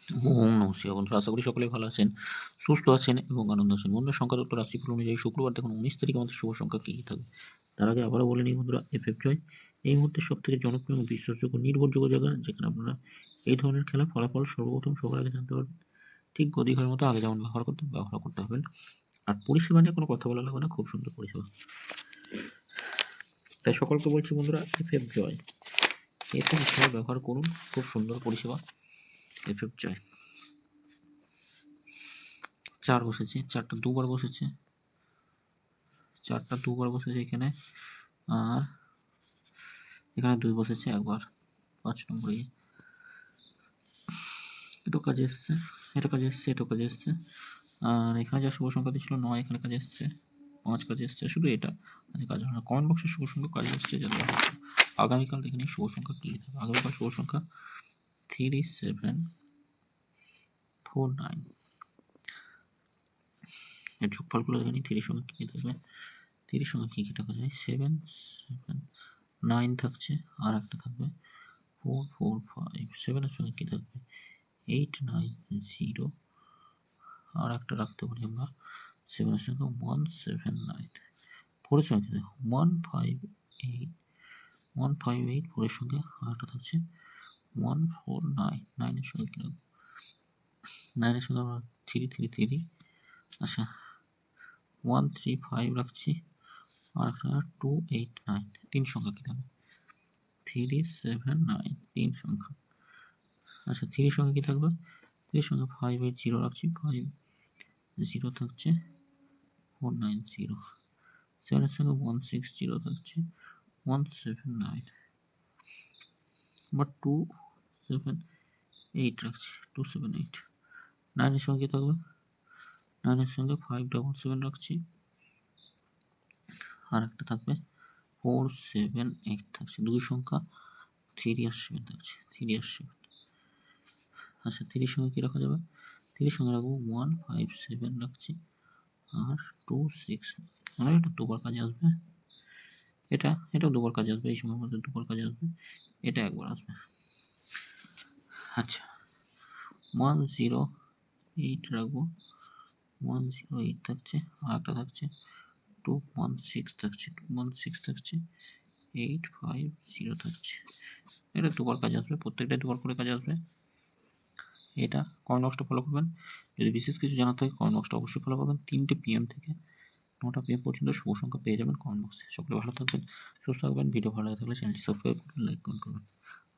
ওম নমঃ শিবায়। বন্ধুরা আশা করি সকলেই ভালো আছেন, সুস্থ আছেন এবং আনন্দ আছেন। বন্ধুরা সংখ্যাতত্ত্ব রাশিফল অনুযায়ী শুক্রবার দেখুন 19 তারিখ আমাদের শুভ সংখ্যা কী কী থাকবে। তার আগে আবারও বলে নিই বন্ধুরা, এফএফ জয় এই মুহূর্তে সবথেকে জনপ্রিয় এবং বিশ্বাসযোগ্য নির্ভরযোগ্য জায়গা, যেখানে আপনারা এই ধরনের খেলা ফলাফল সর্বপ্রথম সবার আগে জানতে পারবেন। ঠিক গদিঘরের মতো আগে যেমন ব্যবহার করতে হবেন। আর পরিষেবা নিয়ে কোনো কথা বলা লাগবে না, খুব সুন্দর পরিষেবা। তাই সকলকে বলছি বন্ধুরা, এফএফ জয় ব্যবহার করুন, খুব সুন্দর পরিষেবা। এফএফ জয় 4 বসেছে, 4টা দুবার বসেছে, 4টা দুবার বসেছে এখানে, আর এখানে 2 বসেছে একবার, 5 নম্বরে এটাও কাজে এসছে, এটা কাজে এসছে, এটাও কাজে এসছে। আর এখানে যা শুভ সংখ্যাটি ছিল 9 এখানে কাজে এসছে, 5 কাজে এসছে, শুধু এটা আজকে কাজ হয় না। কমেন্ট বক্সে শুভ সংখ্যা কাজে এসছে যাদের হচ্ছে। আগামীকাল দেখে নিই শুভ সংখ্যা কী থাকবে। আগামীকাল শুভ সংখ্যা 3749। এর যোগফলগুলো দেখে নিই। 30 সঙ্গে কী থাকবে, 30 সঙ্গে কী কী টাকা যায়, 7 7 9 থাকছে, আর একটা থাকবে 4 4 5। 7 এর সঙ্গে কী থাকবে, 8 9 0, আর একটা রাখতে পারি আমরা 7 এর সঙ্গে 1 7 9। 4 এর সঙ্গে কী থাকবে, 1 5 8 1 5 8। 4 এর সঙ্গে আর একটা থাকছে 1 4 9। 9 এর সঙ্গে কী রাখবো, 9 এর সঙ্গে আমরা 3 3 3। আচ্ছা 1 3 5 রাখছি, আর একটা 2 8 9। 3 সংখ্যা কী থাকবে, 3 7 9, 3 সংখ্যা। আচ্ছা 3 সঙ্গে কী থাকবে, 3 সঙ্গে 5 8 0 রাখছি, 5 0 থাকছে 4 9 0। 7 এর সঙ্গে 1 6 0 থাকছে 1 7 9, বা 2 7 8 রাখছি, 2 7 8। 9 এর সঙ্গে কী থাকবে, 9 এর সঙ্গে 5 7 7 রাখছি, আর একটা থাকবে 4 7 8 থাকছে, 2 সংখ্যা 3 আর 7 থাকছে, 3 আর 7। আচ্ছা 3 সঙ্গে কী রাখা যাবে, 3 সঙ্গে রাখবো 1 5 7 রাখছি, আর 2 6 9। এটা দুবার কাজে আসবে, এটাও দুবার কাজে আসবে, এই সময়ের মধ্যে দুবার কাজে আসবে, এটা একবার আসবে। আচ্ছা 1 0 8 রাখবো, 1 0 8 থাকছে, আর একটা থাকছে 2 1 6 থাকছে, 2 1 6 থাকছে, 8 5 0 থাকছে। এটা দুবার কাজে আসবে, প্রত্যেকটা দুবার করে কাজে আসবে। এটা কমেন্ট বক্সটা ফলো করবেন। যদি বিশেষ কিছু জানার থাকে কমেন্ট বক্সটা অবশ্যই ফলো করবেন। 3টে PM থেকে 9টা PM পর্যন্ত শুভ সংখ্যা পেয়ে যাবেন কমেন্ট বক্সে। সকলে ভালো থাকবেন, সুস্থ থাকবেন। ভিডিও ভালো লাগে থাকলে চ্যানেলটি সাবস্ক্রাইব করবেন, লাইক কমেন্ট করবেন,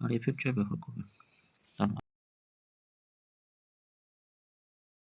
আর এফএফ জয় ব্যবহার করবেন।